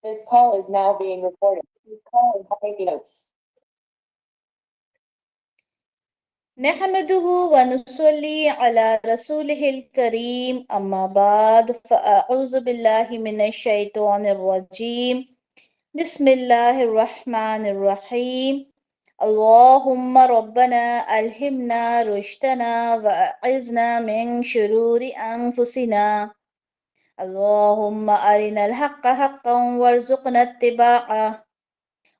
This call is now being recorded. This call is taking notes. نحمده ونصلي على رسوله الكريم أما بعد فأعوذ بالله من الشيطان الرجيم بسم الله الرحمن الرحيم اللهم ربنا ألهمنا رشدنا وأعذنا من شرور أنفسنا اللهم أرنا الحق حقا وارزقنا اتباعه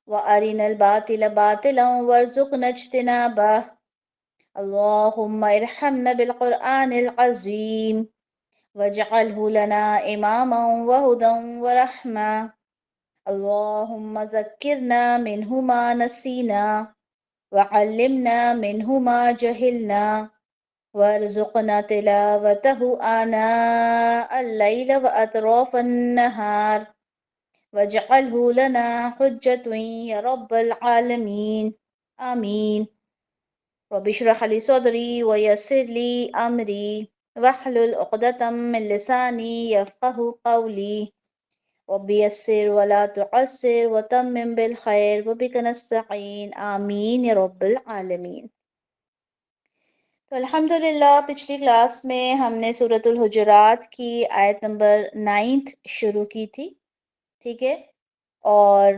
وأرنا الباطل باطلا وارزقنا اجتنابه اللهم ارحمنا بالقرآن العظيم واجعله لنا إماما وهدى ورحمة اللهم ذكرنا منه ما نسينا وعلمنا منه ما جهلنا وارزقنا تلاوته آناء الليل وأطراف النهار واجعله لنا حجة يا رب العالمين آمين رب اشرح لي صدري ويسر لي أمري واحلل عقدة من لساني يفقه قولي رب يسر ولا تعسر وتمم بالخير وبك نستعين آمين يا رب العالمين. تو الحمدللہ پچھلی کلاس میں ہم نے سورۃ الحجرات کی آیت نمبر 9 شروع کی تھی، ٹھیک ہے، اور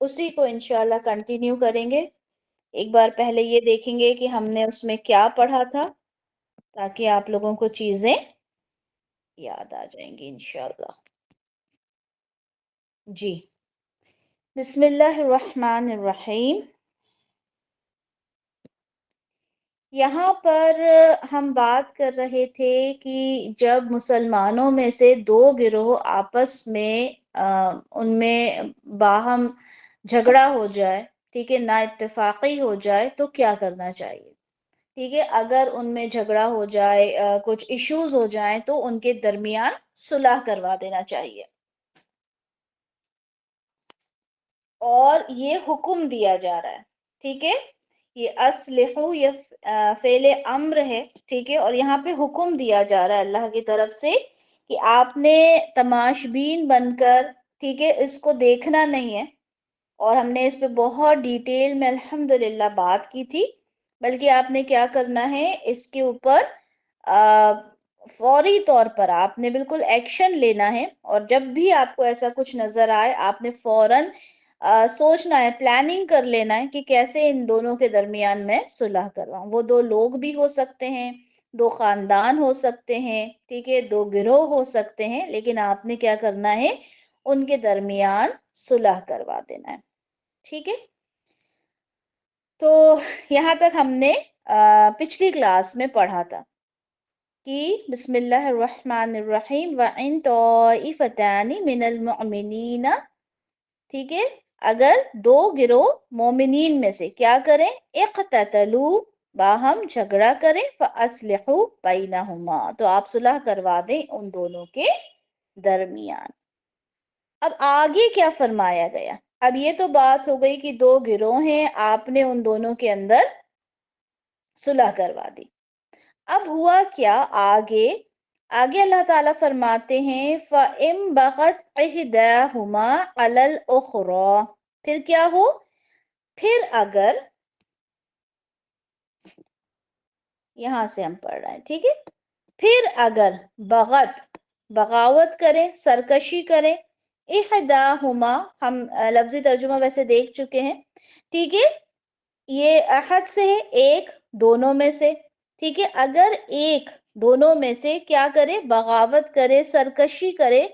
اسی کو انشاءاللہ کنٹینیو کریں گے. ایک بار پہلے یہ دیکھیں گے کہ ہم نے اس میں کیا پڑھا تھا تاکہ آپ لوگوں کو چیزیں یاد آ جائیں گی انشاءاللہ. جی بسم اللہ الرحمن الرحیم. یہاں پر ہم بات کر رہے تھے کہ جب مسلمانوں میں سے دو گروہ آپس میں ان میں باہم جھگڑا ہو جائے، ٹھیک ہے، نا اتفاقی ہو جائے تو کیا کرنا چاہیے. ٹھیک ہے، اگر ان میں جھگڑا ہو جائے، کچھ ایشوز ہو جائیں تو ان کے درمیان صلح کروا دینا چاہیے. اور یہ حکم دیا جا رہا ہے، ٹھیک ہے، یہ اصلحو یہ فعل امر ہے، ٹھیک ہے، اور یہاں پہ حکم دیا جا رہا ہے اللہ کی طرف سے کہ آپ نے تماشبین بن کر، ٹھیک ہے، اس کو دیکھنا نہیں ہے. اور ہم نے اس پہ بہت ڈیٹیل میں الحمدللہ بات کی تھی. بلکہ آپ نے کیا کرنا ہے، اس کے اوپر فوری طور پر آپ نے بالکل ایکشن لینا ہے. اور جب بھی آپ کو ایسا کچھ نظر آئے آپ نے فوراً سوچنا ہے، پلاننگ کر لینا ہے کہ کیسے ان دونوں کے درمیان میں صلح کرواؤں. وہ دو لوگ بھی ہو سکتے ہیں، دو خاندان ہو سکتے ہیں، ٹھیک ہے، دو گروہ ہو سکتے ہیں، لیکن آپ نے کیا کرنا ہے، ان کے درمیان صلح کروا دینا ہے. ٹھیک ہے، تو یہاں تک ہم نے پچھلی کلاس میں پڑھا تھا کہ بسم اللہ الرحمن الرحیم وَإِن طَائِفَتَانِ مِنَ الْمُؤْمِنِينَ، ٹھیک ہے، اگر دو گروہ مومنین میں سے کیا کریں، اقتتلوا باہم جھگڑا کریں، فَأَصْلِحُوا بَيْنَهُمَا تو آپ صلح کروا دیں ان دونوں کے درمیان. اب آگے کیا فرمایا گیا؟ اب یہ تو بات ہو گئی کہ دو گروہ ہیں، آپ نے ان دونوں کے اندر صلح کروا دی. اب ہوا کیا آگے اللہ تعالیٰ فرماتے ہیں فَإِن بَغَتْ إِحْدَاهُمَا عَلَى الْأُخْرَى، پھر کیا ہو، پھر اگر، یہاں سے ہم پڑھ رہے ہیں، ٹھیک ہے، پھر اگر بغاوت کریں، سرکشی کریں، احداہما ہم لفظی ترجمہ ویسے دیکھ چکے ہیں، ٹھیک ہے، یہ احد سے ہے، ایک، دونوں میں سے، ٹھیک ہے، اگر ایک دونوں میں سے کیا کرے، بغاوت کرے، سرکشی کرے،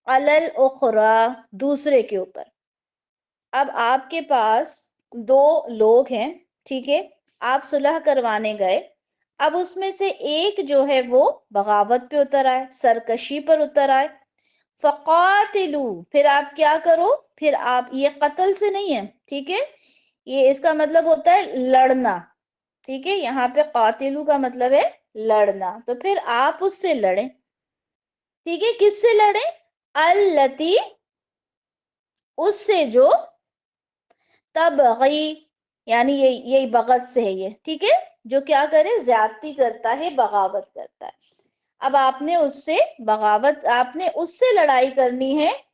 علی الاخری دوسرے کے اوپر. اب آپ کے پاس دو لوگ ہیں، ٹھیک ہے، آپ صلح کروانے گئے. اب اس میں سے ایک جو ہے وہ بغاوت پہ اتر آئے، سرکشی پر اتر آئے. فقاتلوا پھر آپ کیا کرو، پھر آپ، یہ قتل سے نہیں ہے، ٹھیک ہے، یہ اس کا مطلب ہوتا ہے لڑنا، ٹھیک ہے، یہاں پہ قاتلوا کا مطلب ہے لڑنا. تو پھر آپ اس سے لڑیں، ٹھیک ہے، کس سے لڑیں، التی اس سے جو تبغی یعنی یہی بغت سے ہے یہ، ٹھیک ہے، جو کیا کرے، زیادتی کرتا ہے، بغاوت کرتا ہے. اب آپ نے اس سے بغاوت، آپ نے اس سے لڑائی کرنی ہے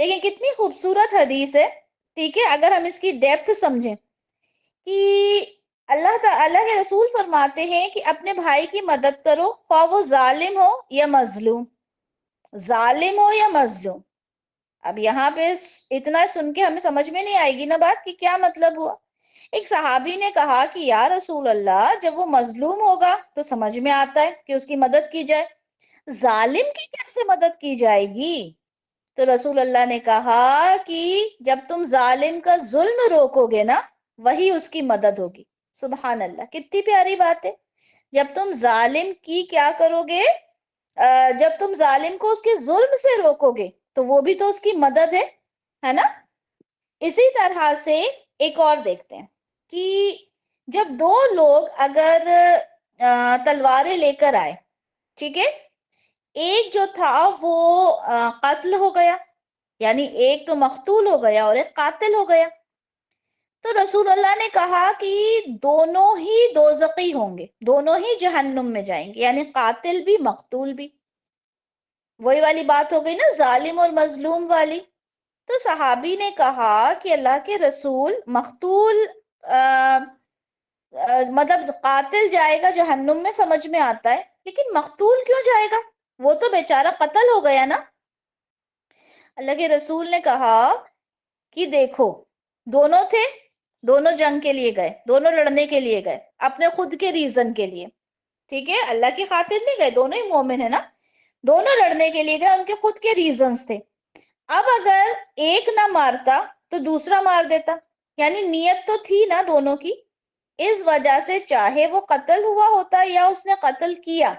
دیکھیں کتنی خوبصورت حدیث ہے، ٹھیک ہے، اگر ہم اس کی ڈیپتھ سمجھیں کہ اللہ کے رسول فرماتے ہیں کہ اپنے بھائی کی مدد کرو، خواہ وہ ظالم ہو یا مظلوم، ظالم ہو یا مظلوم۔ اب یہاں پہ اتنا سن کے ہمیں سمجھ میں نہیں آئے گی نا بات کہ کیا مطلب ہوا۔ ایک صحابی نے کہا کہ یا رسول اللہ، جب وہ مظلوم ہوگا تو سمجھ میں آتا ہے کہ اس کی مدد کی جائے، ظالم کی کیسے مدد کی جائے گی؟ تو رسول اللہ نے کہا کہ جب تم ظالم کا ظلم روکو گے نا، وہی اس کی مدد ہوگی۔ سبحان اللہ، کتنی پیاری بات ہے۔ جب تم ظالم کی کیا کرو گے؟ جب تم ظالم کو اس کے ظلم سے روکو گے تو وہ بھی تو اس کی مدد ہے نا؟ اسی طرح سے ایک اور دیکھتے ہیں کہ جب دو لوگ اگر تلواریں لے کر آئے، ٹھیک ہے، ایک جو تھا وہ قتل ہو گیا، یعنی ایک تو مقتول ہو گیا اور ایک قاتل ہو گیا، تو رسول اللہ نے کہا کہ دونوں ہی دوزخی ہوں گے، دونوں ہی جہنم میں جائیں گے، یعنی قاتل بھی مقتول بھی۔ وہی والی بات ہو گئی نا ظالم اور مظلوم والی۔ تو صحابی نے کہا کہ اللہ کے رسول، مقتول مطلب قاتل جائے گا جہنم میں سمجھ میں آتا ہے، لیکن مقتول کیوں جائے گا؟ وہ تو بیچارہ قتل ہو گیا نا۔ اللہ کے رسول نے کہا کہ دیکھو، دونوں تھے، دونوں جنگ کے لیے گئے، دونوں لڑنے کے لیے گئے اپنے خود کے ریزن کے لیے، ٹھیک ہے، اللہ کی خاطر نہیں گئے، دونوں ہی مومن ہیں نا، دونوں لڑنے کے لیے گئے، ان کے خود کے ریزنز تھے۔ اب اگر ایک نہ مارتا تو دوسرا مار دیتا، یعنی نیت تو تھی نا دونوں کی، اس وجہ سے چاہے وہ قتل ہوا ہوتا یا اس نے قتل کیا،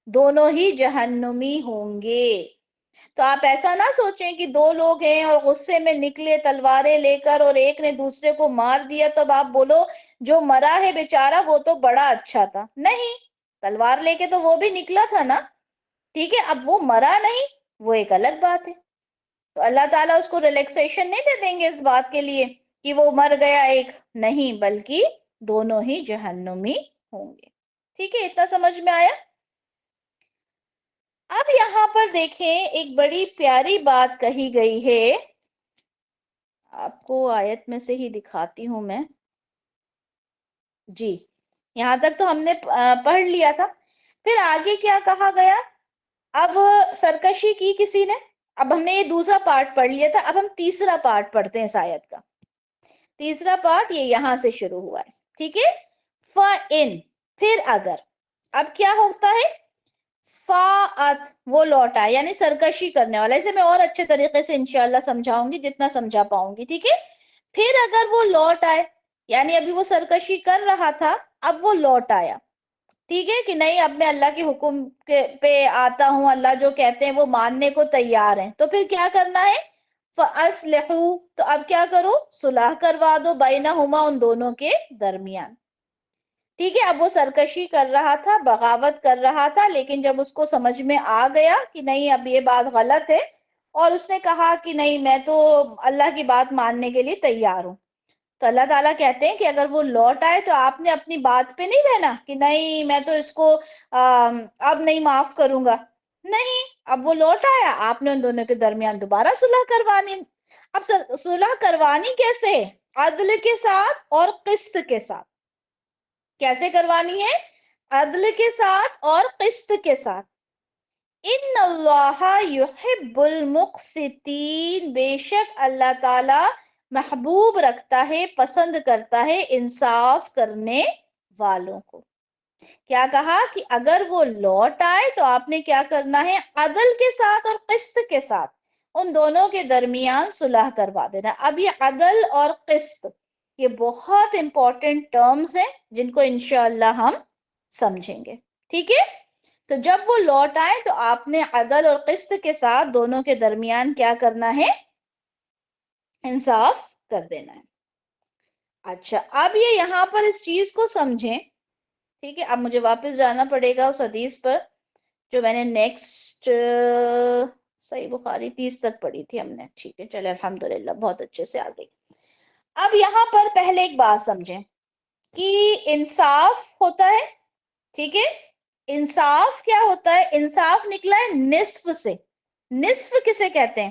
دونوں ہی جہنمی ہوں گے۔ تو آپ ایسا نہ سوچیں کہ دو لوگ ہیں اور غصے میں نکلے تلواریں لے کر اور ایک نے دوسرے کو مار دیا تو اب آپ بولو جو مرا ہے بیچارہ وہ تو بڑا اچھا تھا۔ نہیں، تلوار لے کے تو وہ بھی نکلا تھا نا، ٹھیک ہے، اب وہ مرا نہیں، وہ ایک الگ بات ہے۔ تو اللہ تعالیٰ اس کو ریلیکسیشن نہیں دے دیں گے اس بات کے لیے کہ وہ مر گیا ایک، نہیں، بلکہ دونوں ہی جہنمی ہوں گے۔ ٹھیک ہے، اتنا سمجھ میں آیا؟ اب یہاں پر دیکھیں ایک بڑی پیاری بات کہی گئی ہے، آپ کو آیت میں سے ہی دکھاتی ہوں میں۔ جی، یہاں تک تو ہم نے پڑھ لیا تھا، پھر آگے کیا کہا گیا؟ اب سرکشی کی کسی نے، اب ہم نے یہ دوسرا پارٹ پڑھ لیا تھا، اب ہم تیسرا پارٹ پڑھتے ہیں اس آیت کا۔ تیسرا پارٹ یہ یہاں سے شروع ہوا ہے، ٹھیک ہے، فَإِن، پھر اگر، اب کیا ہوتا ہے؟ فَأَتْ، وہ لوٹا، یعنی سرکشی کرنے والا۔ اسے میں اور اچھے طریقے سے انشاءاللہ سمجھاؤں گی جتنا سمجھا پاؤں گی، ٹھیک ہے۔ پھر اگر وہ لوٹ آئے، یعنی ابھی وہ سرکشی کر رہا تھا، اب وہ لوٹ آیا، ٹھیک ہے، کہ نہیں اب میں اللہ کے حکم پہ آتا ہوں، اللہ جو کہتے ہیں وہ ماننے کو تیار ہیں، تو پھر کیا کرنا ہے؟ فَأَصْلِحُوا، تو اب کیا کرو؟ صلح کروا دو، بَيْنَهُمَا، ان دونوں کے درمیان، ٹھیک ہے۔ اب وہ سرکشی کر رہا تھا، بغاوت کر رہا تھا، لیکن جب اس کو سمجھ میں آ گیا کہ نہیں اب یہ بات غلط ہے، اور اس نے کہا کہ نہیں میں تو اللہ کی بات ماننے کے لیے تیار ہوں، تو اللہ تعالیٰ کہتے ہیں کہ اگر وہ لوٹ آئے تو آپ نے اپنی بات پہ نہیں رہنا کہ نہیں میں تو اس کو اب نہیں معاف کروں گا، نہیں، اب وہ لوٹ آیا، آپ نے ان دونوں کے درمیان دوبارہ صلح کروانی۔ اب صلح کروانی کیسے؟ عدل کے ساتھ اور قسط کے ساتھ۔ کیسے کروانی ہے؟ عدل کے ساتھ اور قسط کے ساتھ۔ ان اللہ یحب المقسطین، بے شک اللہ تعالی محبوب رکھتا ہے، پسند کرتا ہے انصاف کرنے والوں کو۔ کیا کہا کہ اگر وہ لوٹ آئے تو آپ نے کیا کرنا ہے؟ عدل کے ساتھ اور قسط کے ساتھ ان دونوں کے درمیان صلح کروا دینا۔ اب یہ عدل اور قسط یہ بہت امپورٹنٹ ٹرمز ہیں جن کو انشاءاللہ ہم سمجھیں گے، ٹھیک ہے۔ تو جب وہ لوٹ آئے تو آپ نے عدل اور قسط کے ساتھ دونوں کے درمیان کیا کرنا ہے؟ انصاف کر دینا ہے۔ اچھا، اب یہ یہاں پر اس چیز کو سمجھیں، ٹھیک ہے، اب مجھے واپس جانا پڑے گا اس حدیث پر جو میں نے نیکسٹ صحیح بخاری 30 تک پڑھی تھی ہم نے، ٹھیک ہے، چلے الحمدللہ بہت اچھے سے آگئی۔ اب یہاں پر پہلے ایک بات سمجھیں کہ انصاف ہوتا ہے، ٹھیک ہے، انصاف کیا ہوتا ہے؟ انصاف نکلا ہے نصف سے۔ نصف کسے کہتے ہیں؟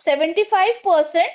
75%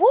وہ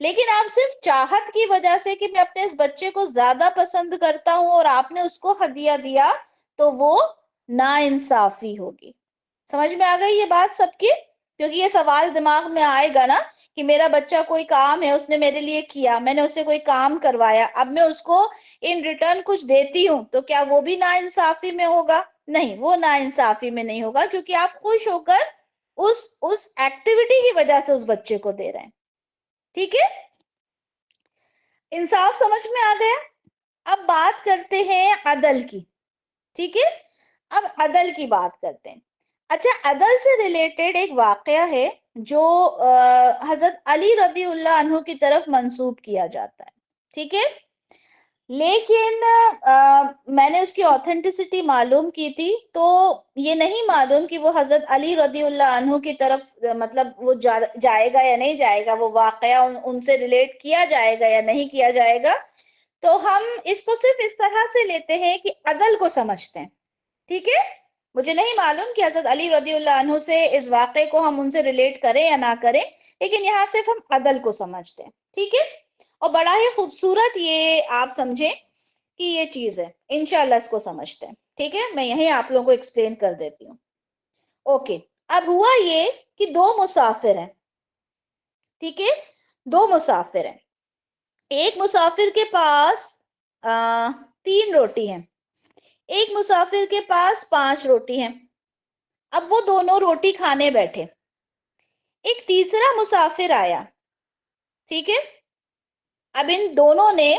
لیکن آپ صرف چاہت کی وجہ سے کہ میں اپنے اس بچے کو زیادہ پسند کرتا ہوں اور آپ نے اس کو ہدیہ دیا, تو وہ نا انصافی ہوگی. سمجھ میں آ گئی یہ بات سب کی؟ کیونکہ یہ سوال دماغ میں آئے گا نا کہ میرا بچہ کوئی کام ہے, اس نے میرے لیے کیا, میں نے اسے کوئی کام کروایا, اب میں اس کو ان ریٹرن کچھ دیتی ہوں, تو کیا وہ بھی نا انصافی میں ہوگا؟ نہیں, وہ نا انصافی میں نہیں ہوگا, کیونکہ آپ خوش ہو کر اس ایکٹیویٹی کی وجہ سے اس بچے کو دے رہے ہیں. ٹھیک ہے, انصاف سمجھ میں آ گیا؟ اب بات کرتے ہیں عدل کی. ٹھیک ہے, اب عدل کی بات کرتے ہیں. اچھا, عدل سے ریلیٹڈ ایک واقعہ ہے جو حضرت علی رضی اللہ عنہ کی طرف منسوب کیا جاتا ہے. ٹھیک ہے, لیکن میں نے اس کی آتھینٹسٹی معلوم کی تھی, تو یہ نہیں معلوم کہ وہ حضرت علی رضی اللہ عنہ کی طرف مطلب وہ جائے گا یا نہیں جائے گا, وہ واقعہ ان سے ریلیٹ کیا جائے گا یا نہیں کیا جائے گا. تو ہم اس کو صرف اس طرح سے لیتے ہیں کہ عدل کو سمجھتے ہیں. ٹھیک ہے, مجھے نہیں معلوم کہ حضرت علی رضی اللہ عنہ سے اس واقعے کو ہم ان سے ریلیٹ کریں یا نہ کریں, لیکن یہاں صرف ہم عدل کو سمجھتے ہیں. ٹھیک ہے, اور بڑا ہی خوبصورت یہ آپ سمجھیں کہ یہ چیز ہے, انشاءاللہ اس کو سمجھتے ہیں. ٹھیک ہے, میں یہیں آپ لوگوں کو ایکسپلین کر دیتی ہوں. اوکے, اب ہوا یہ کہ دو مسافر ہیں. ٹھیک ہے, دو مسافر ہیں. ایک مسافر کے پاس 3 روٹی ہیں, ایک مسافر کے پاس 5 روٹی ہیں. اب وہ دونوں روٹی کھانے بیٹھے. ایک تیسرا مسافر آیا. ٹھیک ہے, اب ان دونوں نے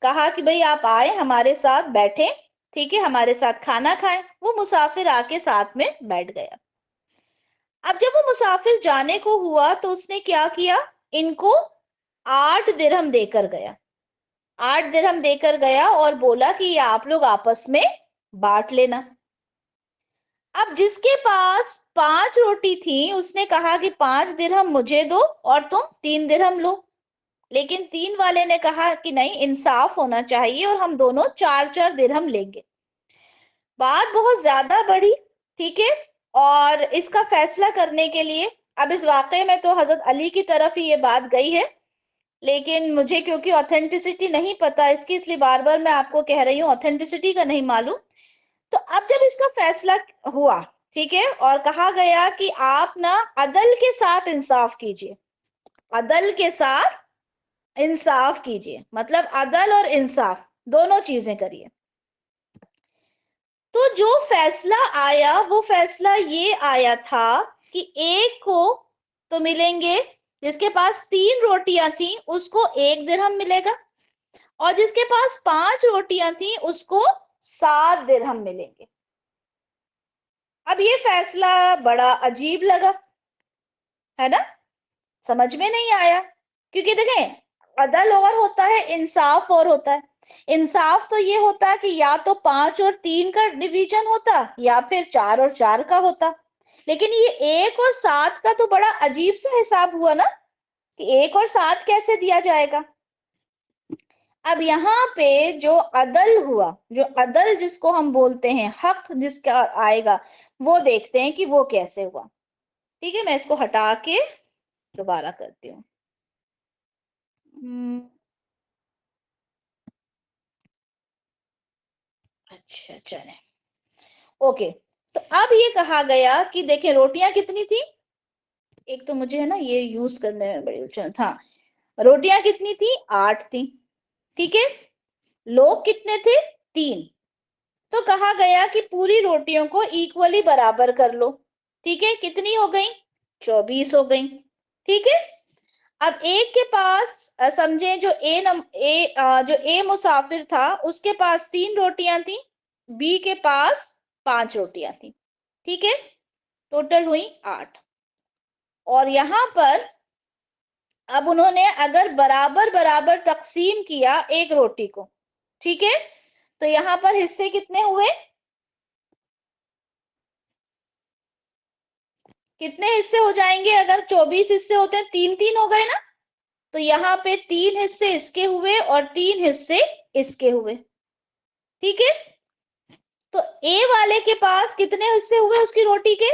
کہا کہ بھئی آپ آئے ہمارے ساتھ بیٹھیں, ٹھیک ہے, ہمارے ساتھ کھانا کھائیں. وہ مسافر آ کے ساتھ میں بیٹھ گیا. اب جب وہ مسافر جانے کو ہوا تو اس نے کیا کیا, ان کو 8 درہم دے کر گیا. 8 درہم دے کر گیا اور بولا کہ یہ آپ لوگ آپس میں بانٹ لینا. اب جس کے پاس 5 روٹی تھی اس نے کہا کہ 5 درہم مجھے دو اور تم 3 درہم لو. لیکن 3 والے نے کہا کہ نہیں, انصاف ہونا چاہیے اور ہم دونوں 4 درہم لیں گے. بات بہت زیادہ بڑھی. ٹھیک ہے, اور اس کا فیصلہ کرنے کے لیے اب اس واقعے میں تو حضرت علی کی طرف ہی یہ بات گئی ہے, لیکن مجھے کیونکہ آتھینٹسٹی نہیں پتا اس کی, اس لیے بار بار میں آپ کو کہہ رہی ہوں آتھینٹسٹی کا نہیں معلوم. تو اب جب اس کا فیصلہ ہوا, ٹھیک ہے, اور کہا گیا کہ آپ نا عدل کے ساتھ انصاف کیجئے, عدل کے ساتھ انصاف کیجئے, مطلب عدل اور انصاف دونوں چیزیں کریے. تو جو فیصلہ آیا وہ فیصلہ یہ آیا تھا کہ ایک کو تو ملیں گے, جس کے پاس 3 روٹیاں تھیں اس کو 1 درہم ملے گا, اور جس کے پاس 5 روٹیاں تھیں اس کو 7 درہم ملیں گے. اب یہ فیصلہ بڑا عجیب لگا, ہے نا, سمجھ میں نہیں آیا. کیونکہ دیکھیں, عدل اور ہوتا ہے, انصاف اور ہوتا ہے. انصاف تو یہ ہوتا ہے کہ یا تو 5 اور 3 کا ڈویژن ہوتا یا پھر 4 اور 4 کا ہوتا. لیکن یہ 1 اور 7 کا تو بڑا عجیب سا حساب ہوا نا, کہ 1 اور 7 کیسے دیا جائے گا. اب یہاں پہ جو عدل ہوا, جو عدل جس کو ہم بولتے ہیں, حق جس کا آئے گا, وہ دیکھتے ہیں کہ وہ کیسے ہوا. ٹھیک ہے, میں اس کو ہٹا کے دوبارہ کرتی ہوں. اچھا چلیں, اوکے. تو اب یہ کہا گیا کہ دیکھیں روٹیاں کتنی تھی, ایک تو مجھے ہے نا یہ یوز کرنے میں بڑی اچھا. ہاں, روٹیاں کتنی تھی, 8 تھی. ٹھیک ہے, لوگ کتنے تھے, 3. تو کہا گیا کہ پوری روٹیوں کو ایکولی برابر کر لو. ٹھیک ہے, کتنی ہو گئی, 24 ہو گئی. ٹھیک ہے, اب ایک کے پاس سمجھیں جو اے مسافر تھا اس کے پاس 3 روٹیاں تھیں, بی کے پاس 5 روٹیاں تھیں. ٹھیک ہے, ٹوٹل ہوئی 8. اور یہاں پر اب انہوں نے اگر برابر برابر تقسیم کیا ایک روٹی کو, ٹھیک ہے, تو یہاں پر حصے کتنے ہوئے, کتنے حصے ہو جائیں گے, اگر 24 حصے ہوتے ہیں 3 3 ہو گئے نا, تو یہاں پہ 3 حصے اس کے ہوئے اور 3 حصے اس کے ہوئے. ٹھیک ہے, تو اے والے کے پاس کتنے حصے ہوئے اس کی روٹی کے,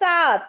7।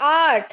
8।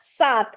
7।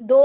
2,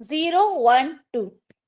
0 1 2।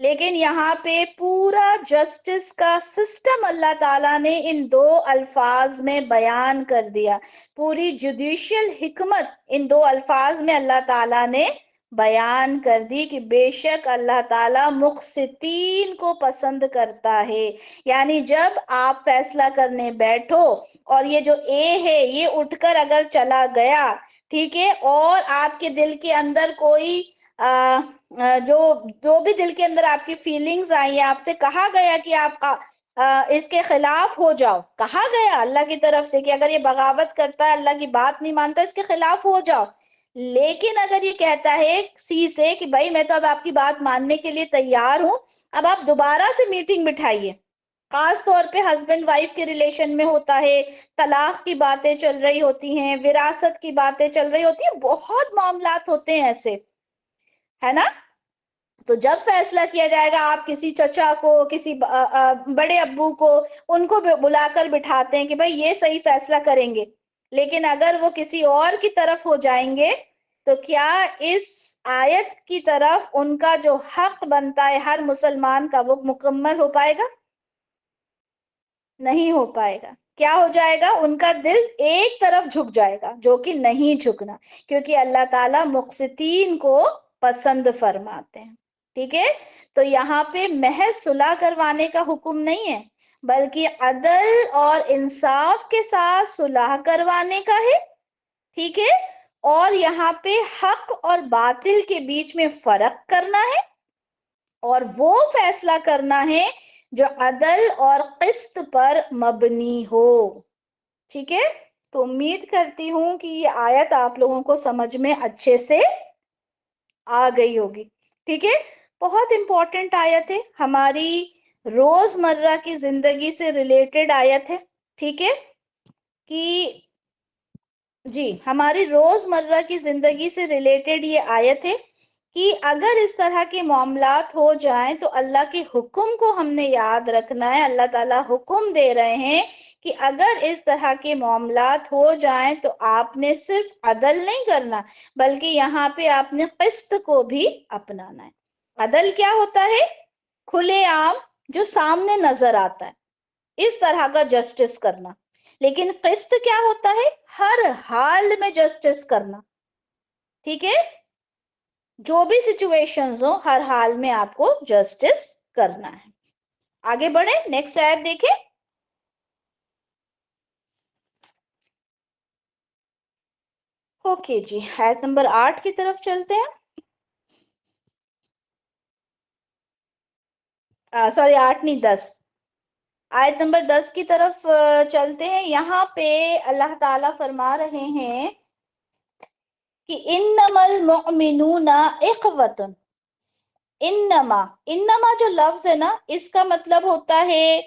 لیکن یہاں پہ پورا جسٹس کا سسٹم اللہ تعالیٰ نے ان 2 الفاظ میں بیان کر دیا. پوری جوڈیشل حکمت ان 2 الفاظ میں اللہ تعالیٰ نے بیان کر دی کہ بے شک اللہ تعالیٰ مقسطین کو پسند کرتا ہے. یعنی جب آپ فیصلہ کرنے بیٹھو اور یہ جو اے ہے یہ اٹھ کر اگر چلا گیا، ٹھیک ہے، اور آپ کے دل کے اندر کوئی جو بھی دل کے اندر آپ کی فیلنگز آئی، آپ سے کہا گیا کہ آپ اس کے خلاف ہو جاؤ، کہا گیا اللہ کی طرف سے کہ اگر یہ بغاوت کرتا ہے، اللہ کی بات نہیں مانتا، اس کے خلاف ہو جاؤ. لیکن اگر یہ کہتا ہے سی سے کہ بھائی میں تو اب آپ کی بات ماننے کے لیے تیار ہوں، اب آپ دوبارہ سے میٹنگ بٹھائیے. خاص طور پہ ہسبینڈ وائف کے ریلیشن میں ہوتا ہے، طلاق کی باتیں چل رہی ہوتی ہیں، وراثت کی باتیں چل رہی ہوتی ہیں، بہت معاملات ہوتے ہیں ایسے، ہے نا. تو جب فیصلہ کیا جائے گا، آپ کسی چچا کو، کسی بڑے ابو کو، ان کو بلا کر بٹھاتے ہیں کہ بھائی یہ صحیح فیصلہ کریں گے، لیکن اگر وہ کسی اور کی طرف ہو جائیں گے تو کیا اس آیت کی طرف ان کا جو حق بنتا ہے ہر مسلمان کا وہ مکمل ہو پائے گا؟ نہیں ہو پائے گا. کیا ہو جائے گا؟ ان کا دل ایک طرف جھک جائے گا، جو کہ نہیں جھکنا، کیونکہ اللہ تعالیٰ مقسطین کو پسند فرماتے ہیں. ٹھیک ہے، تو یہاں پہ محض صلح کروانے کا حکم نہیں ہے، بلکہ عدل اور انصاف کے ساتھ صلح کروانے کا ہے. ٹھیک ہے، اور یہاں پہ حق اور باطل کے بیچ میں فرق کرنا ہے، اور وہ فیصلہ کرنا ہے جو عدل اور قسط پر مبنی ہو. ٹھیک ہے، تو امید کرتی ہوں کہ یہ آیت آپ لوگوں کو سمجھ میں اچھے سے آ گئی ہوگی. ٹھیک ہے، بہت امپورٹنٹ آیت ہے، ہماری روز مرہ کی زندگی سے ریلیٹڈ آیت ہے. ٹھیک ہے، کہ جی ہماری روز مرہ کی زندگی سے ریلیٹڈ یہ آیت ہے کہ اگر اس طرح کے معاملات ہو جائیں تو اللہ کے حکم کو ہم نے یاد رکھنا ہے. اللہ تعالیٰ حکم دے رہے ہیں کہ اگر اس طرح کے معاملات ہو جائیں تو آپ نے صرف عدل نہیں کرنا، بلکہ یہاں پہ آپ نے قسط کو بھی اپنانا ہے. عدل کیا ہوتا ہے؟ کھلے عام جو سامنے نظر آتا ہے، اس طرح کا جسٹس کرنا. لیکن قسط کیا ہوتا ہے؟ ہر حال میں جسٹس کرنا. ٹھیک ہے، جو بھی سچویشنز ہو ہر حال میں آپ کو جسٹس کرنا ہے. آگے بڑھیں، نیکسٹ آیت دیکھیں. اوکے جی، آیت نمبر 8 کی طرف چلتے ہیں. سوری 8 نہیں 10، آیت نمبر 10 کی طرف چلتے ہیں. یہاں پہ اللہ تعالیٰ فرما رہے ہیں کہ انما المؤمنون اخوۃ. انما جو لفظ ہے نا، اس کا مطلب ہوتا ہے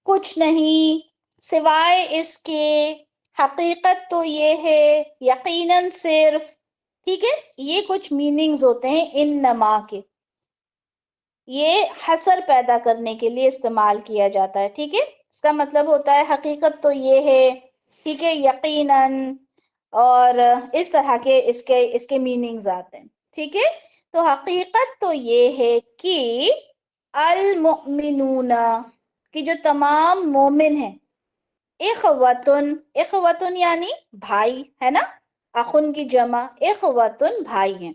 کچھ نہیں سوائے اس کے، حقیقت تو یہ ہے، یقیناً صرف. ٹھیک ہے، یہ کچھ میننگز ہوتے ہیں انما کے، یہ حصر پیدا کرنے کے لیے استعمال کیا جاتا ہے. ٹھیک ہے، اس کا مطلب ہوتا ہے حقیقت تو یہ ہے، ٹھیک ہے، یقیناً، اور اس طرح کے اس کے میننگز آتے ہیں. ٹھیک ہے، تو حقیقت تو یہ ہے کہ المؤمنون، کہ جو تمام مومن ہیں، اخوتن یعنی بھائی ہے نا، اخن کی جمع، اخوتن بھائی ہیں.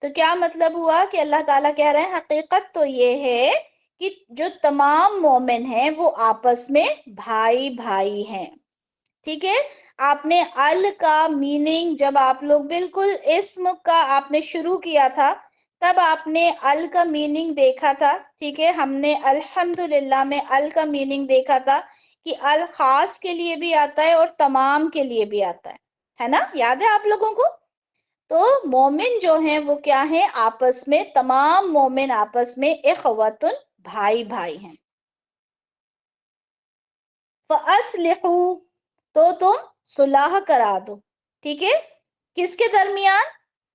تو کیا مطلب ہوا کہ اللہ تعالیٰ کہہ رہے ہیں حقیقت تو یہ ہے کہ جو تمام مومن ہیں وہ آپس میں بھائی بھائی ہیں. ٹھیک ہے، آپ نے ال کا میننگ جب آپ لوگ بالکل اسم کا آپ نے شروع کیا تھا تب آپ نے ال کا میننگ دیکھا تھا. ٹھیک ہے، ہم نے الحمدللہ میں ال کا میننگ دیکھا تھا کہ ال خاص کے لیے بھی آتا ہے اور تمام کے لیے بھی آتا ہے نا، یاد ہے آپ لوگوں کو؟ تو مومن جو ہیں وہ کیا ہیں؟ آپس میں، تمام مومن آپس میں اخوتن بھائی بھائی ہیں. فَأَصْلِحُوا، تو تم صلح کرا دو. ٹھیک ہے، کس کے درمیان؟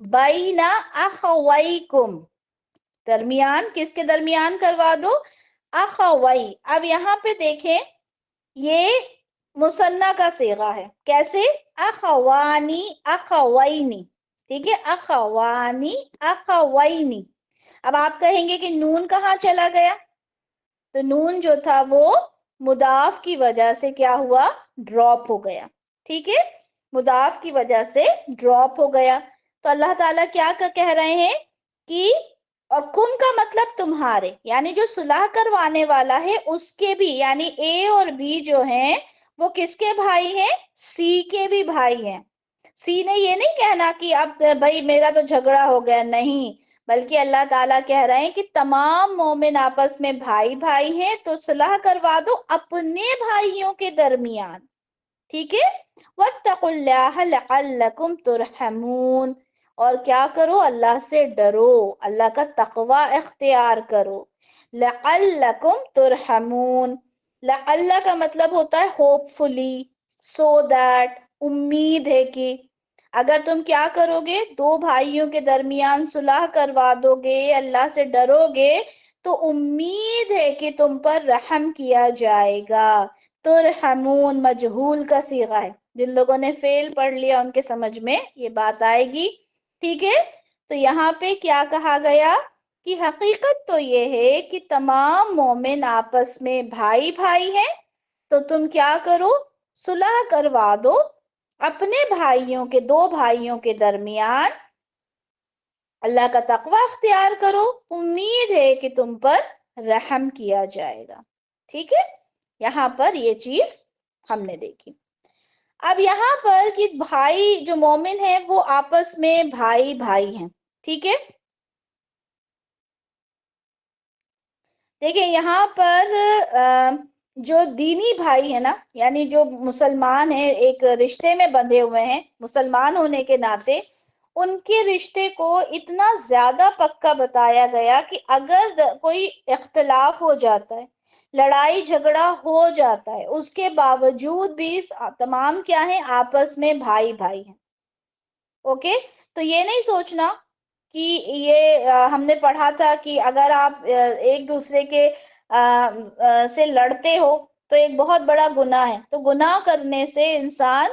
بَيْنَ أَخَوَيْكُمْ، درمیان، کس کے درمیان کروا دو؟ اخوئی. اب یہاں پہ دیکھیں یہ مثنیٰ کا صیغہ ہے. کیسے؟ اخوانی اخوینی. ٹھیک ہے، اخوانی اخوینی. اب آپ کہیں گے کہ نون کہاں چلا گیا؟ تو نون جو تھا وہ مضاف کی وجہ سے کیا ہوا؟ ڈراپ ہو گیا. ٹھیک ہے، مضاف کی وجہ سے ڈراپ ہو گیا. تو اللہ تعالیٰ کیا کہہ رہے ہیں کہ اور کم کا مطلب تمہارے، یعنی جو صلح کروانے والا ہے اس کے بھی، یعنی اے اور بی جو ہیں وہ کس کے بھائی ہیں؟ سی کے بھی بھائی ہیں. سی نے یہ نہیں کہنا کہ اب بھائی میرا تو جھگڑا ہو گیا، نہیں، بلکہ اللہ تعالیٰ کہہ رہے ہیں کہ تمام مومن آپس میں بھائی بھائی ہیں تو صلح کروا دو اپنے بھائیوں کے درمیان. ٹھیک ہے، وَاتَّقُوا اللَّهَ لَعَلَّكُمْ تُرْحَمُونَ، اور کیا کرو؟ اللہ سے ڈرو، اللہ کا تقوی اختیار کرو. لَعَلَّكُمْ تُرْحَمُونَ، لعل کا مطلب ہوتا ہے ہوپ فلی، سو دیٹ، امید ہے کہ. اگر تم کیا کرو گے؟ دو بھائیوں کے درمیان صلح کروا دو گے، اللہ سے ڈرو گے، تو امید ہے کہ تم پر رحم کیا جائے گا. ترحمون مجہول کا صیغہ ہے، جن لوگوں نے فعل پڑھ لیا ان کے سمجھ میں یہ بات آئے گی. ٹھیک ہے، تو یہاں پہ کیا کہا گیا کہ حقیقت تو یہ ہے کہ تمام مومن آپس میں بھائی بھائی ہیں، تو تم کیا کرو؟ صلح کروا دو اپنے بھائیوں کے، دو بھائیوں کے درمیان، اللہ کا تقوی اختیار کرو، امید ہے کہ تم پر رحم کیا جائے گا. ٹھیک ہے، یہاں پر یہ چیز ہم نے دیکھی. اب یہاں پر کہ بھائی جو مومن ہیں وہ آپس میں بھائی بھائی ہیں. ٹھیک ہے، دیکھیں یہاں پر جو دینی بھائی ہے نا، یعنی جو مسلمان ہیں، ایک رشتے میں بندھے ہوئے ہیں مسلمان ہونے کے ناطے، ان کے رشتے کو اتنا زیادہ پکا بتایا گیا کہ اگر کوئی اختلاف ہو جاتا ہے، لڑائی جھگڑا ہو جاتا ہے، اس کے باوجود بھی تمام کیا ہیں؟ آپس میں بھائی بھائی ہیں. اوکے، تو یہ نہیں سوچنا کہ یہ ہم نے پڑھا تھا کہ اگر آپ ایک دوسرے کے سے لڑتے ہو تو ایک بہت بڑا گناہ ہے، تو گناہ کرنے سے انسان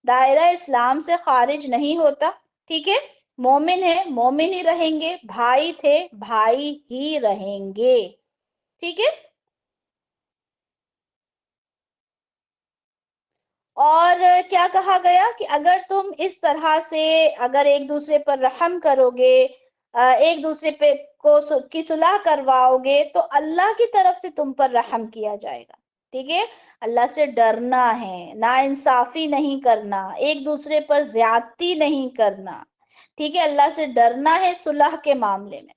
دائرہ اسلام سے خارج نہیں ہوتا. ٹھیک ہے، مومن ہے مومن ہی رہیں گے، بھائی تھے بھائی ہی رہیں گے. ٹھیک ہے، اور کیا کہا گیا کہ اگر تم اس طرح سے اگر ایک دوسرے پر رحم کرو گے، ایک دوسرے پہ کی صلح کرواؤ گے، تو اللہ کی طرف سے تم پر رحم کیا جائے گا. ٹھیک ہے، اللہ سے ڈرنا ہے، نا انصافی نہیں کرنا، ایک دوسرے پر زیادتی نہیں کرنا. ٹھیک ہے، اللہ سے ڈرنا ہے صلح کے معاملے میں.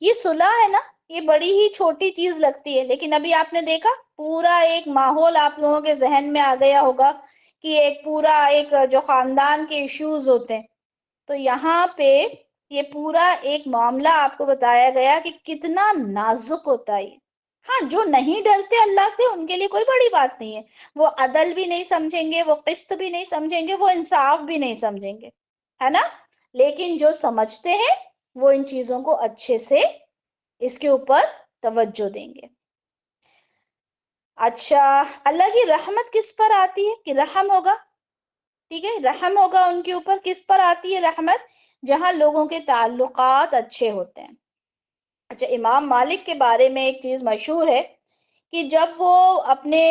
یہ صلح ہے نا، یہ بڑی ہی چھوٹی چیز لگتی ہے، لیکن ابھی آپ نے دیکھا پورا ایک ماحول آپ لوگوں کے ذہن میں آ گیا ہوگا کہ ایک پورا ایک جو خاندان کے ایشوز ہوتے ہیں، تو یہاں پہ یہ پورا ایک معاملہ آپ کو بتایا گیا کہ کتنا نازک ہوتا ہے. ہاں، جو نہیں ڈرتے اللہ سے ان کے لیے کوئی بڑی بات نہیں ہے، وہ عدل بھی نہیں سمجھیں گے، وہ قسط بھی نہیں سمجھیں گے، وہ انصاف بھی نہیں سمجھیں گے، ہے نا. لیکن جو سمجھتے ہیں وہ ان چیزوں کو اچھے سے اس کے اوپر توجہ دیں گے. اچھا، اللہ کی رحمت کس پر آتی ہے کہ رحم ہوگا؟ ٹھیک ہے، رحم ہوگا ان کے اوپر. کس پر آتی ہے رحمت؟ جہاں لوگوں کے تعلقات اچھے ہوتے ہیں. اچھا، امام مالک کے بارے میں ایک چیز مشہور ہے کہ جب وہ اپنے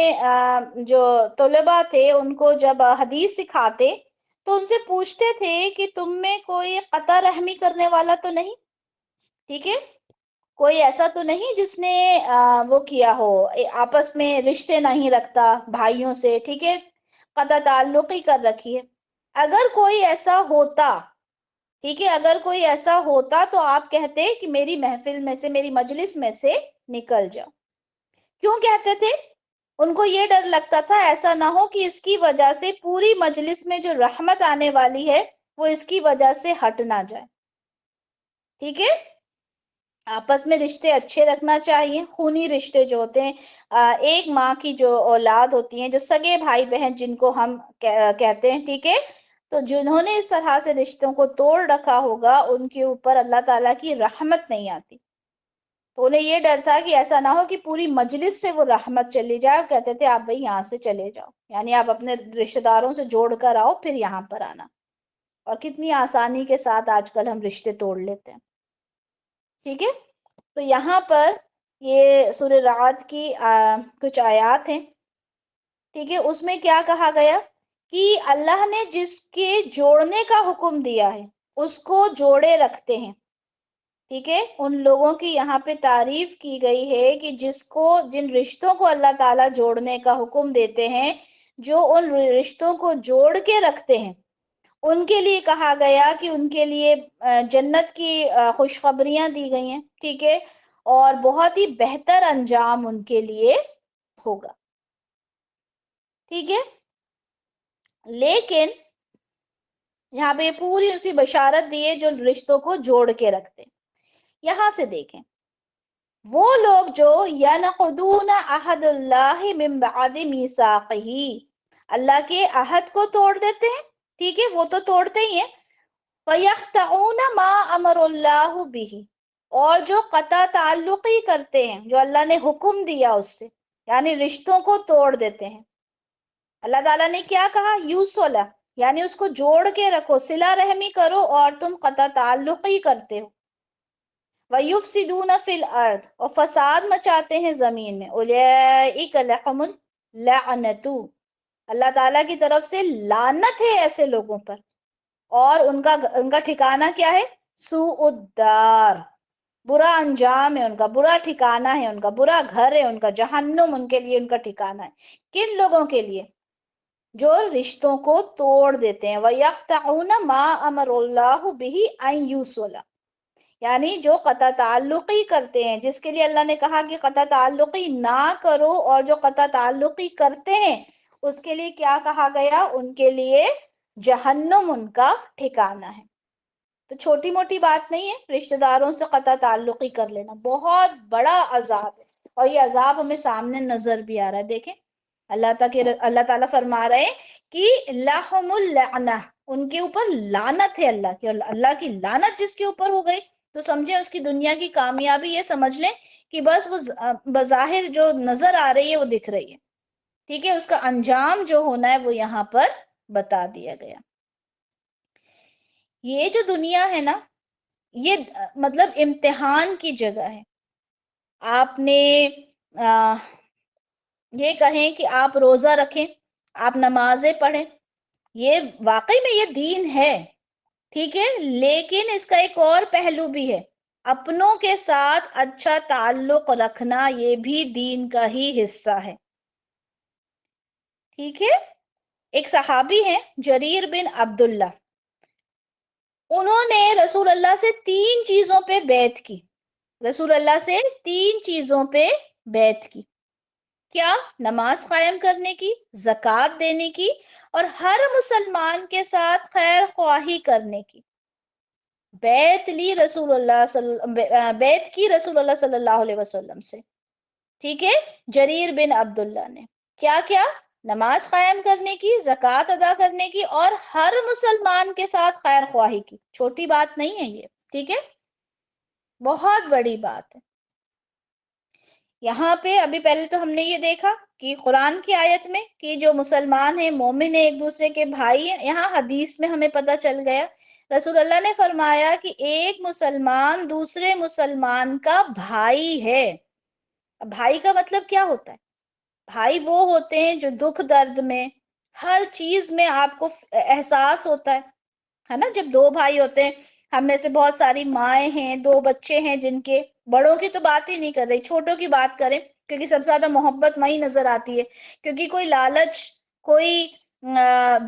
جو طلباء تھے ان کو جب حدیث سکھاتے تو ان سے پوچھتے تھے کہ تم میں کوئی قطع رحمی کرنے والا تو نہیں؟ ٹھیک ہے، کوئی ایسا تو نہیں جس نے وہ کیا ہو، آپس میں رشتے نہیں رکھتا بھائیوں سے، ٹھیک ہے، قطع تعلق ہی کر رکھی ہے. اگر کوئی ایسا ہوتا، ٹھیک ہے، اگر کوئی ایسا ہوتا تو آپ کہتے کہ میری محفل میں سے، میری مجلس میں سے نکل جاؤ. کیوں کہتے تھے؟ ان کو یہ ڈر لگتا تھا ایسا نہ ہو کہ اس کی وجہ سے پوری مجلس میں جو رحمت آنے والی ہے وہ اس کی وجہ سے ہٹ نہ جائے. ٹھیک ہے، آپس میں رشتے اچھے رکھنا چاہیے. خونی رشتے جو ہوتے ہیں، ایک ماں کی جو اولاد ہوتی ہیں، جو سگے بھائی بہن جن کو ہم کہتے ہیں، ٹھیک ہے، تو جنہوں نے اس طرح سے رشتوں کو توڑ رکھا ہوگا ان کے اوپر اللہ تعالیٰ کی رحمت نہیں آتی. تو انہیں یہ ڈر تھا کہ ایسا نہ ہو کہ پوری مجلس سے وہ رحمت چلی جائے، اور کہتے تھے آپ بھائی یہاں سے چلے جاؤ، یعنی آپ اپنے رشتہ داروں سے جوڑ کر آؤ پھر یہاں پر آنا. اور کتنی آسانی کے ساتھ آج کل ہم رشتے توڑ لیتے ہیں. ٹھیک ہے، تو یہاں پر یہ سورہ رعد کی کچھ آیات ہیں، ٹھیک ہے، اس میں کیا کہا گیا کہ اللہ نے جس کے جوڑنے کا حکم دیا ہے اس کو جوڑے رکھتے ہیں، ٹھیک ہے، ان لوگوں کی یہاں پہ تعریف کی گئی ہے کہ جن رشتوں کو اللہ تعالیٰ جوڑنے کا حکم دیتے ہیں، جو ان رشتوں کو جوڑ کے رکھتے ہیں، ان کے لیے کہا گیا کہ ان کے لیے جنت کی خوشخبریاں دی گئی ہیں، ٹھیک ہے، اور بہت ہی بہتر انجام ان کے لیے ہوگا، ٹھیک ہے۔ لیکن یہاں پہ پوری اس کی بشارت دی ہے جو رشتوں کو جوڑ کے رکھتے ہیں۔ یہاں سے دیکھیں، وہ لوگ جو يَنْقُضُونَ عَهْدَ اللَّهِ مِنْ بَعْدِ مِيثَاقِهِ، اللہ کے عہد کو توڑ دیتے ہیں، ٹھیک ہے، وہ تو توڑتے ہی ہیں، وَيَقْطَعُونَ مَا أَمَرَ اللَّهُ بِهِ، اور جو قطع تعلقی کرتے ہیں جو اللہ نے حکم دیا اس سے، یعنی رشتوں کو توڑ دیتے ہیں۔ اللہ تعالیٰ نے کیا کہا؟ یوصلہ، یعنی اس کو جوڑ کے رکھو، صلہ رحمی کرو، اور تم قطع تعلقی کرتے ہو۔ وَيُفْسِدُونَ فِي الْأَرْضِ، اور فساد مچاتے ہیں زمین میں۔ أُولَئِكَ لَهُمُ اللَّعْنَةُ، اللہ تعالیٰ کی طرف سے لعنت ہے ایسے لوگوں پر، اور ان کا ٹھکانہ کیا ہے؟ سوء الدار، برا انجام ہے ان کا، برا ٹھکانہ ہے ان کا، برا گھر ہے ان کا، جہنم ان کے لیے ان کا ٹھکانہ ہے۔ کن لوگوں کے لیے؟ جو رشتوں کو توڑ دیتے ہیں۔ وَيَقْطَعُونَ مَا أَمَرَ اللَّهُ بِهِ أَن يُوصَلَ، یعنی جو قطع تعلقی کرتے ہیں، جس کے لیے اللہ نے کہا کہ قطع تعلقی نہ کرو، اور جو قطع تعلقی کرتے ہیں اس کے لیے کیا کہا گیا؟ ان کے لیے جہنم ان کا ٹھکانہ ہے۔ تو چھوٹی موٹی بات نہیں ہے رشتہ داروں سے قطع تعلقی کر لینا، بہت بڑا عذاب ہے، اور یہ عذاب ہمیں سامنے نظر بھی آ رہا ہے۔ دیکھیں اللہ تعالیٰ فرما رہے ہیں کہ لَهُمُ اللَّعْنَةُ، ان کے اوپر لعنت ہے اللہ کی، اور اللہ کی لعنت جس کے اوپر ہو گئی تو سمجھیں اس کی دنیا کی کامیابی یہ سمجھ لیں کہ بس وہ بظاہر جو نظر آ رہی ہے وہ دکھ رہی ہے، ٹھیک ہے، اس کا انجام جو ہونا ہے وہ یہاں پر بتا دیا گیا۔ یہ جو دنیا ہے نا، یہ مطلب امتحان کی جگہ ہے۔ آپ نے یہ کہیں کہ آپ روزہ رکھیں، آپ نمازیں پڑھیں، یہ واقعی میں یہ دین ہے، ٹھیک ہے، لیکن اس کا ایک اور پہلو بھی ہے، اپنوں کے ساتھ اچھا تعلق رکھنا، یہ بھی دین کا ہی حصہ ہے، ٹھیک ہے۔ ایک صحابی ہیں جریر بن عبداللہ، انہوں نے رسول اللہ سے 3 چیزوں پہ بیعت کی، رسول اللہ سے 3 چیزوں پہ بیعت کی، کیا؟ نماز قائم کرنے کی، زکوٰۃ دینے کی، اور ہر مسلمان کے ساتھ خیر خواہی کرنے کی۔ بیعت کی رسول اللہ صلی اللہ علیہ وسلم سے، ٹھیک ہے، جریر بن عبداللہ نے کیا کیا؟ نماز قائم کرنے کی، زکوٰۃ ادا کرنے کی، اور ہر مسلمان کے ساتھ خیر خواہی کی۔ چھوٹی بات نہیں ہے یہ، ٹھیک ہے، بہت بڑی بات ہے۔ یہاں پہ ابھی پہلے تو ہم نے یہ دیکھا کہ قرآن کی آیت میں کہ جو مسلمان ہیں، مومن ہیں، ایک دوسرے کے بھائی ہیں، یہاں حدیث میں ہمیں پتہ چل گیا، رسول اللہ نے فرمایا کہ ایک مسلمان دوسرے مسلمان کا بھائی ہے۔ بھائی کا مطلب کیا ہوتا ہے؟ بھائی وہ ہوتے ہیں جو دکھ درد میں، ہر چیز میں آپ کو احساس ہوتا ہے نا۔ جب 2 بھائی ہوتے ہیں، ہم میں سے بہت ساری مائیں ہیں، 2 بچے ہیں جن کے، بڑوں کی تو بات ہی نہیں کر رہی، چھوٹوں کی بات کریں، کیونکہ سب سے زیادہ محبت وہیں نظر آتی ہے، کیونکہ کوئی لالچ، کوئی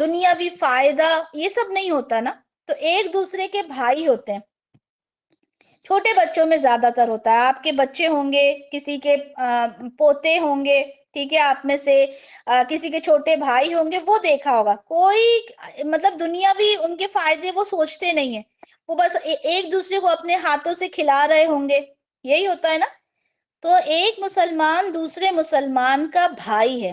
دنیاوی فائدہ، یہ سب نہیں ہوتا نا، تو ایک دوسرے کے بھائی ہوتے ہیں۔ چھوٹے بچوں میں زیادہ تر ہوتا ہے، آپ کے بچے ہوں گے، کسی کے پوتے ہوں گے، ٹھیک ہے، آپ میں سے کسی کے چھوٹے بھائی ہوں گے، وہ دیکھا ہوگا، کوئی مطلب دنیاوی ان کے فائدے وہ سوچتے نہیں ہیں، وہ بس ایک دوسرے کو اپنے ہاتھوں سے کھلا رہے ہوں گے، یہی ہوتا ہے نا۔ تو ایک مسلمان دوسرے مسلمان کا بھائی ہے،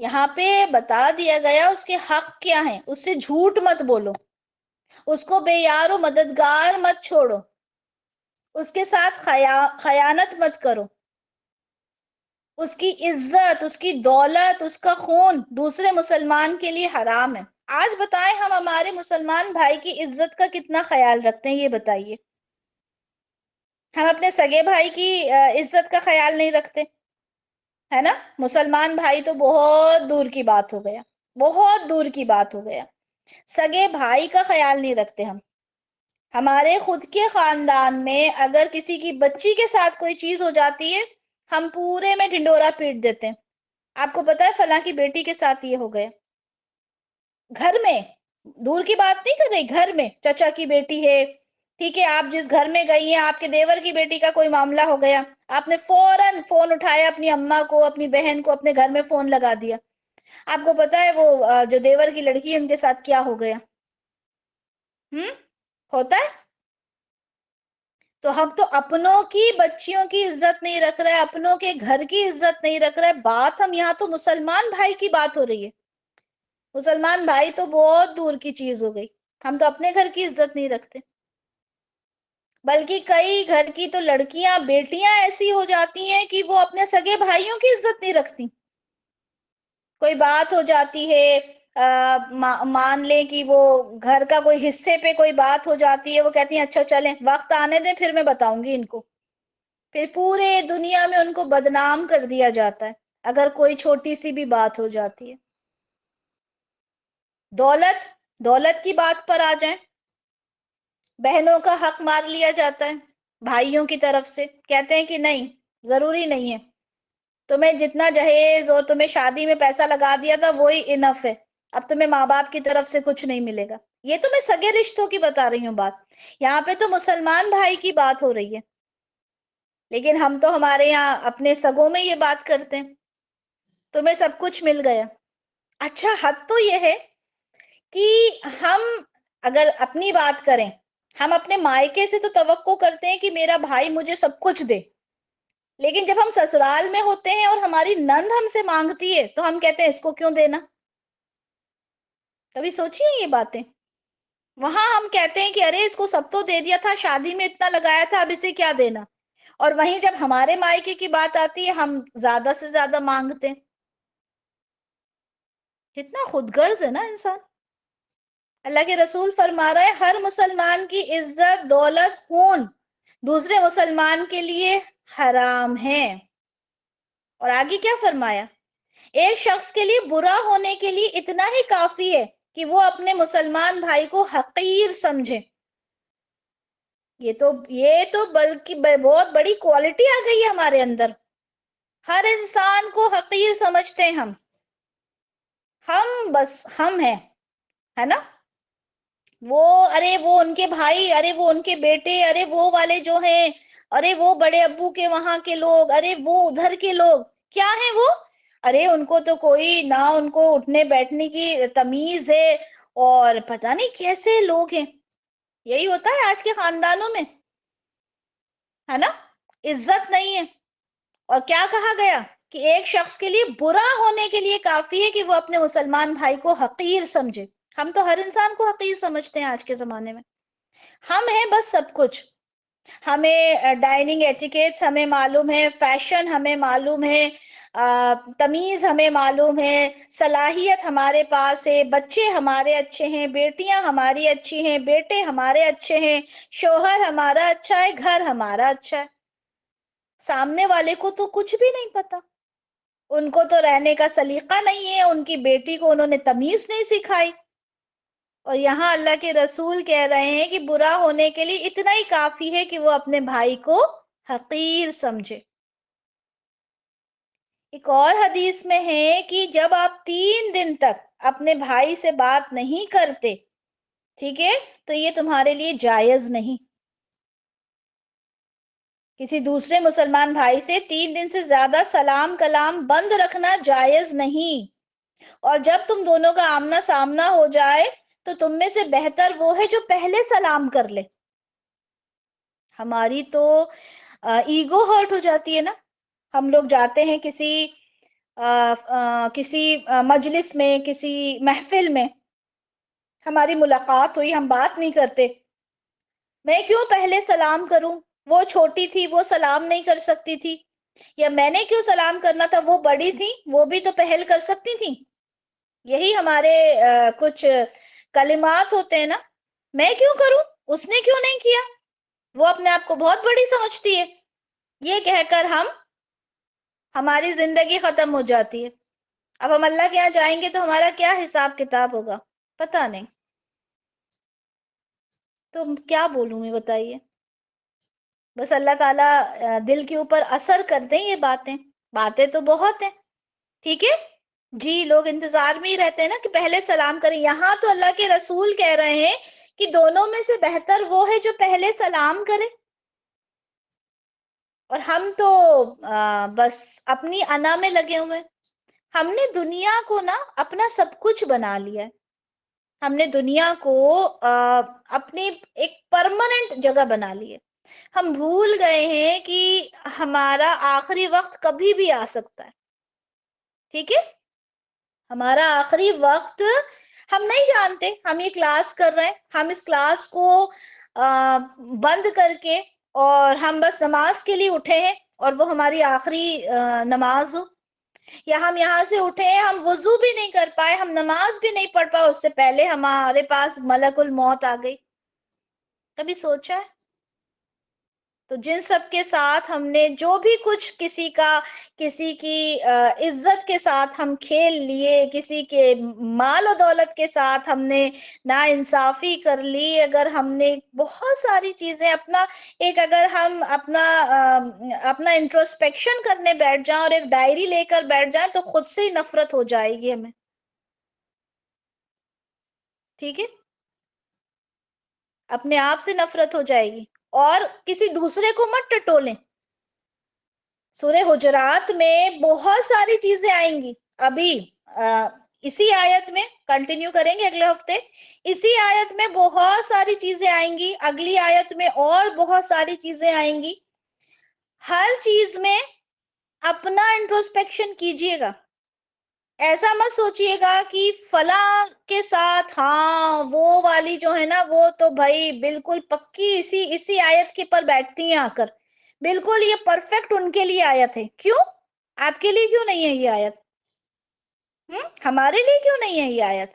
یہاں پہ بتا دیا گیا اس کے حق کیا ہیں، اس سے جھوٹ مت بولو، اس کو بے یار و مددگار مت چھوڑو، اس کے ساتھ خیانت مت کرو، اس کی عزت، اس کی دولت، اس کا خون دوسرے مسلمان کے لیے حرام ہے۔ آج بتائیں ہم ہمارے مسلمان بھائی کی عزت کا کتنا خیال رکھتے ہیں، یہ بتائیے۔ ہم اپنے سگے بھائی کی عزت کا خیال نہیں رکھتے، ہے نا؟ مسلمان بھائی تو بہت دور کی بات ہو گیا، بہت دور کی بات ہو گیا، سگے بھائی کا خیال نہیں رکھتے ہم۔ ہمارے خود کے خاندان میں اگر کسی کی بچی کے ساتھ کوئی چیز ہو جاتی ہے، ہم پورے میں ڈھنڈورا پیٹ دیتے ہیں، آپ کو پتا ہے فلاں کی بیٹی کے ساتھ یہ ہو گیا، گھر میں، دور کی بات نہیں کر رہی، گھر میں چچا کی بیٹی ہے، ٹھیک ہے، آپ جس گھر میں گئی ہیں آپ کے دیور کی بیٹی کا کوئی معاملہ ہو گیا، آپ نے فوراً فون اٹھایا، اپنی اماں کو، اپنی بہن کو، اپنے گھر میں فون لگا دیا، آپ کو پتا ہے وہ جو دیور کی لڑکی ہے ان کے ساتھ کیا ہو گیا، ہوتا ہے؟ تو ہم تو اپنوں کی بچیوں کی عزت نہیں رکھ رہے، اپنوں کے گھر کی عزت نہیں رکھ رہے، بات ہم یہاں تو مسلمان بھائی کی بات ہو رہی ہے، مسلمان بھائی تو بہت دور کی چیز ہو گئی، ہم تو اپنے گھر کی عزت نہیں رکھتے، بلکہ کئی گھر کی تو لڑکیاں، بیٹیاں ایسی ہو جاتی ہیں کہ وہ اپنے سگے بھائیوں کی عزت نہیں رکھتی، کوئی بات ہو جاتی ہے، مان لیں کہ وہ گھر کا کوئی حصے پہ کوئی بات ہو جاتی ہے، وہ کہتی ہیں اچھا چلیں وقت آنے دیں پھر میں بتاؤں گی ان کو، پھر پورے دنیا میں ان کو بدنام کر دیا جاتا ہے اگر کوئی چھوٹی سی بھی بات ہو جاتی ہے۔ دولت کی بات پر آ جائیں، بہنوں کا حق مار لیا جاتا ہے بھائیوں کی طرف سے، کہتے ہیں کہ نہیں، ضروری نہیں ہے، تمہیں جتنا جہیز اور تمہیں شادی میں پیسہ لگا دیا تھا وہی انف ہے، اب تمہیں ماں باپ کی طرف سے کچھ نہیں ملے گا، یہ تو میں سگے رشتوں کی بتا رہی ہوں بات، یہاں پہ تو مسلمان بھائی کی بات ہو رہی ہے، لیکن ہم تو ہمارے یہاں اپنے سگوں میں یہ بات کرتے ہیں، تمہیں سب کچھ مل گیا۔ اچھا حد تو یہ ہے کہ ہم اگر اپنی بات کریں، ہم اپنے مائکے سے تو توقع کرتے ہیں کہ میرا بھائی مجھے سب کچھ دے، لیکن جب ہم سسرال میں ہوتے ہیں اور ہماری نند ہم سے مانگتی ہے تو ہم کہتے ہیں اس کو کیوں دینا؟ کبھی سوچیے یہ باتیں؟ وہاں ہم کہتے ہیں کہ ارے اس کو سب تو دے دیا تھا، شادی میں اتنا لگایا تھا، اب اسے کیا دینا؟ اور وہیں جب ہمارے مائکے کی بات آتی ہے ہم زیادہ سے زیادہ مانگتے ہیں، کتنا خود غرض ہے نا انسان۔ اللہ کے رسول فرما رہے ہیں ہر مسلمان کی عزت، دولت، خون دوسرے مسلمان کے لیے حرام ہے، اور آگے کیا فرمایا؟ ایک شخص کے لیے برا ہونے کے لیے اتنا ہی کافی ہے کہ وہ اپنے مسلمان بھائی کو حقیر سمجھے، یہ تو بلکہ بہت بڑی کوالٹی آ گئی ہے ہمارے اندر، ہر انسان کو حقیر سمجھتے ہیں ہم بس ہم ہیں، ہے نا؟ ارے وہ ان کے بھائی، ارے وہ ان کے بیٹے، ارے وہ والے جو ہیں، ارے وہ بڑے ابو کے وہاں کے لوگ، ارے وہ ادھر کے لوگ، کیا ہیں وہ؟ ارے ان کو تو کوئی نہ ان کو اٹھنے بیٹھنے کی تمیز ہے، اور پتہ نہیں کیسے لوگ ہیں، یہی ہوتا ہے آج کے خاندانوں میں، ہے نا؟ عزت نہیں ہے، اور کیا کہا گیا کہ ایک شخص کے لیے برا ہونے کے لیے کافی ہے کہ وہ اپنے مسلمان بھائی کو حقیر سمجھے۔ ہم تو ہر انسان کو حقیر سمجھتے ہیں آج کے زمانے میں، ہم ہیں بس سب کچھ، ہمیں ڈائننگ ایٹیکیٹس ہمیں معلوم ہے، فیشن ہمیں معلوم ہے، تمیز ہمیں معلوم ہے، صلاحیت ہمارے پاس ہے، بچے ہمارے اچھے ہیں، بیٹیاں ہماری اچھی ہیں، بیٹے ہمارے اچھے ہیں، شوہر ہمارا اچھا ہے، گھر ہمارا اچھا ہے، سامنے والے کو تو کچھ بھی نہیں پتا، ان کو تو رہنے کا سلیقہ نہیں ہے، ان کی بیٹی کو انہوں نے تمیز نہیں سکھائی، اور یہاں اللہ کے رسول کہہ رہے ہیں کہ برا ہونے کے لیے اتنا ہی کافی ہے کہ وہ اپنے بھائی کو حقیر سمجھے۔ ایک اور حدیث میں ہے کہ جب آپ 3 دن تک اپنے بھائی سے بات نہیں کرتے، ٹھیک ہے، تو یہ تمہارے لیے جائز نہیں، کسی دوسرے مسلمان بھائی سے 3 دن سے زیادہ سلام کلام بند رکھنا جائز نہیں، اور جب تم دونوں کا آمنا سامنا ہو جائے تو تم میں سے بہتر وہ ہے جو پہلے سلام کر لے۔ ہماری تو ایگو ہرٹ ہو جاتی ہے نا، ہم لوگ جاتے ہیں کسی مجلس میں، کسی محفل میں، ہماری ملاقات ہوئی، ہم بات نہیں کرتے، میں کیوں پہلے سلام کروں؟ وہ چھوٹی تھی، وہ سلام نہیں کر سکتی تھی، یا میں نے کیوں سلام کرنا تھا؟ وہ بڑی تھی، وہ بھی تو پہل کر سکتی تھی۔ یہی ہمارے کچھ کلمات ہوتے ہیں نا، میں کیوں کروں، اس نے کیوں نہیں کیا؟ وہ اپنے آپ کو بہت بڑی سمجھتی ہے، یہ کہہ کر ہماری زندگی ختم ہو جاتی ہے. اب ہم اللہ کے یہاں جائیں گے تو ہمارا کیا حساب کتاب ہوگا پتہ نہیں. تو کیا بولوں میں بتائیے. بس اللہ تعالیٰ دل کے اوپر اثر کر دیں یہ باتیں تو بہت ہیں. ٹھیک ہے جی، لوگ انتظار میں ہی رہتے ہیں نا کہ پہلے سلام کریں. یہاں تو اللہ کے رسول کہہ رہے ہیں کہ دونوں میں سے بہتر وہ ہے جو پہلے سلام کرے. اور ہم تو بس اپنی انا میں لگے ہوئے. ہم نے دنیا کو نا اپنا سب کچھ بنا لیا ہے. ہم نے دنیا کو اپنی ایک پرماننٹ جگہ بنا لی ہے. ہم بھول گئے ہیں کہ ہمارا آخری وقت کبھی بھی آ سکتا ہے. ٹھیک ہے، ہمارا آخری وقت ہم نہیں جانتے. ہم یہ کلاس کر رہے ہیں، ہم اس کلاس کو بند کر کے اور ہم بس نماز کے لیے اٹھے ہیں اور وہ ہماری آخری نماز ہو، یا ہم یہاں سے اٹھے ہیں، ہم وضو بھی نہیں کر پائے، ہم نماز بھی نہیں پڑھ پائے، اس سے پہلے ہمارے پاس ملک الموت آ گئی. کبھی سوچا ہے؟ تو جن سب کے ساتھ ہم نے جو بھی کچھ کسی کی عزت کے ساتھ ہم کھیل لیے، کسی کے مال و دولت کے ساتھ ہم نے نا انصافی کر لی، اگر ہم نے بہت ساری چیزیں اگر ہم اپنا انٹروسپیکشن کرنے بیٹھ جائیں اور ایک ڈائری لے کر بیٹھ جائیں تو خود سے ہی نفرت ہو جائے گی ہمیں. ٹھیک ہے، اپنے آپ سے نفرت ہو جائے گی. اور کسی دوسرے کو مت ٹٹولیں. سورہ حجرات میں بہت ساری چیزیں آئیں گی. ابھی اسی آیت میں کنٹینیو کریں گے اگلے ہفتے. اسی آیت میں بہت ساری چیزیں آئیں گی، اگلی آیت میں اور بہت ساری چیزیں آئیں گی. ہر چیز میں اپنا انٹروسپیکشن کیجئے گا. ایسا مت سوچئے گا کہ فلاں کے ساتھ وہ والی جو ہے نا وہ تو بھائی بالکل پکی اسی آیت کے پر بیٹھتی ہیں آ کر. بالکل یہ پرفیکٹ ان کے لیے آیت ہے. کیوں؟ آپ کے لیے کیوں نہیں ہے یہ آیت؟ ہمارے لیے کیوں نہیں ہے یہ آیت؟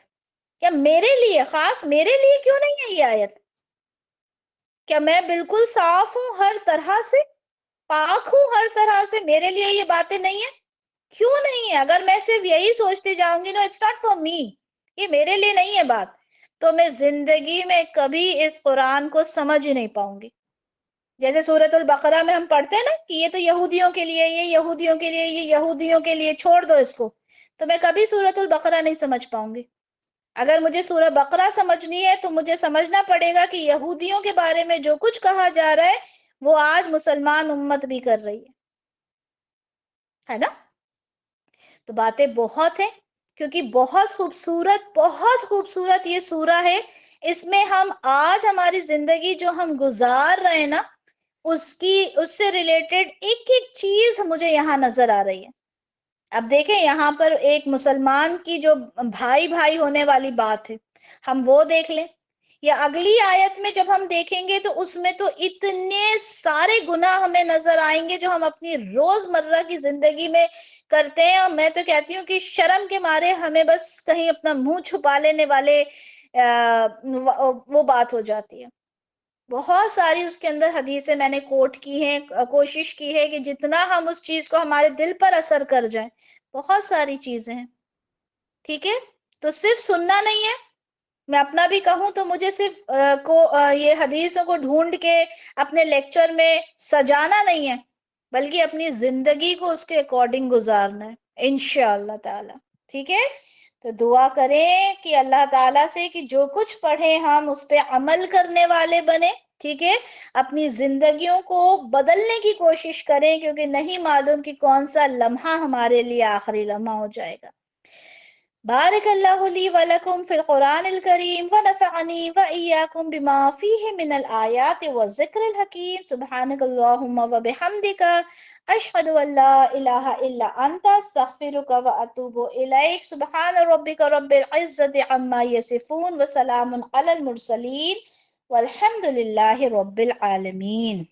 کیا میرے لیے، خاص میرے لیے کیوں نہیں ہے یہ آیت؟ کیا میں بالکل صاف ہوں، ہر طرح سے پاک ہوں، ہر طرح سے میرے لیے یہ باتیں نہیں ہیں؟ کیوں نہیں ہے؟ اگر میں صرف یہی سوچتے جاؤں گی، نو اٹس ناٹ فار می، یہ میرے لیے نہیں ہے بات، تو میں زندگی میں کبھی اس قرآن کو سمجھ ہی نہیں پاؤں گی. جیسے سورۃ البقرہ میں ہم پڑھتے ہیں نا کہ یہ تو یہودیوں کے لیے، یہ یہودیوں کے لیے، یہ یہودیوں کے لیے، چھوڑ دو اس کو. تو میں کبھی سورۃ البقرہ نہیں سمجھ پاؤں گی. اگر مجھے سورہ بقرہ سمجھنی ہے تو مجھے سمجھنا پڑے گا کہ یہودیوں کے بارے میں جو کچھ کہا جا رہا ہے وہ آج مسلمان امت بھی کر رہی ہے نا. تو باتیں بہت ہیں، کیونکہ بہت خوبصورت یہ سورہ ہے. اس میں ہم آج ہماری زندگی جو ہم گزار رہے ہیں نا اس سے ریلیٹڈ ایک ایک چیز مجھے یہاں نظر آ رہی ہے. اب دیکھیں یہاں پر ایک مسلمان کی جو بھائی ہونے والی بات ہے، ہم وہ دیکھ لیں. یا اگلی آیت میں جب ہم دیکھیں گے تو اس میں تو اتنے سارے گناہ ہمیں نظر آئیں گے جو ہم اپنی روزمرہ کی زندگی میں کرتے ہیں. اور میں تو کہتی ہوں کہ شرم کے مارے ہمیں بس کہیں اپنا منہ چھپا لینے والے وہ بات ہو جاتی ہے. بہت ساری اس کے اندر حدیثیں میں نے کوٹ کی ہیں، کوشش کی ہے کہ جتنا ہم اس چیز کو ہمارے دل پر اثر کر جائیں. بہت ساری چیزیں ہیں. ٹھیک ہے، تو صرف سننا نہیں ہے. میں اپنا بھی کہوں تو مجھے صرف یہ حدیثوں کو ڈھونڈ کے اپنے لیکچر میں سجانا نہیں ہے، بلکہ اپنی زندگی کو اس کے اکارڈنگ گزارنا ہے انشاءاللہ تعالی. ٹھیک ہے، تو دعا کریں کہ اللہ تعالیٰ سے کہ جو کچھ پڑھیں ہم اس پہ عمل کرنے والے بنے. ٹھیک ہے، اپنی زندگیوں کو بدلنے کی کوشش کریں، کیونکہ نہیں معلوم کہ کون سا لمحہ ہمارے لیے آخری لمحہ ہو جائے گا. بارک اللہ لی ولکم فی القرآن الکریم ونفعنی وإیاکم بما فیہ من الآیات والذکر الحکیم. سبحانک اللہم وبحمدک، اشہد ان لا الہ الا انت، استغفرک واتوب الیک. سبحان ربک رب العزت عما یصفون وسلام علی المرسلین والحمد للہ رب العالمین.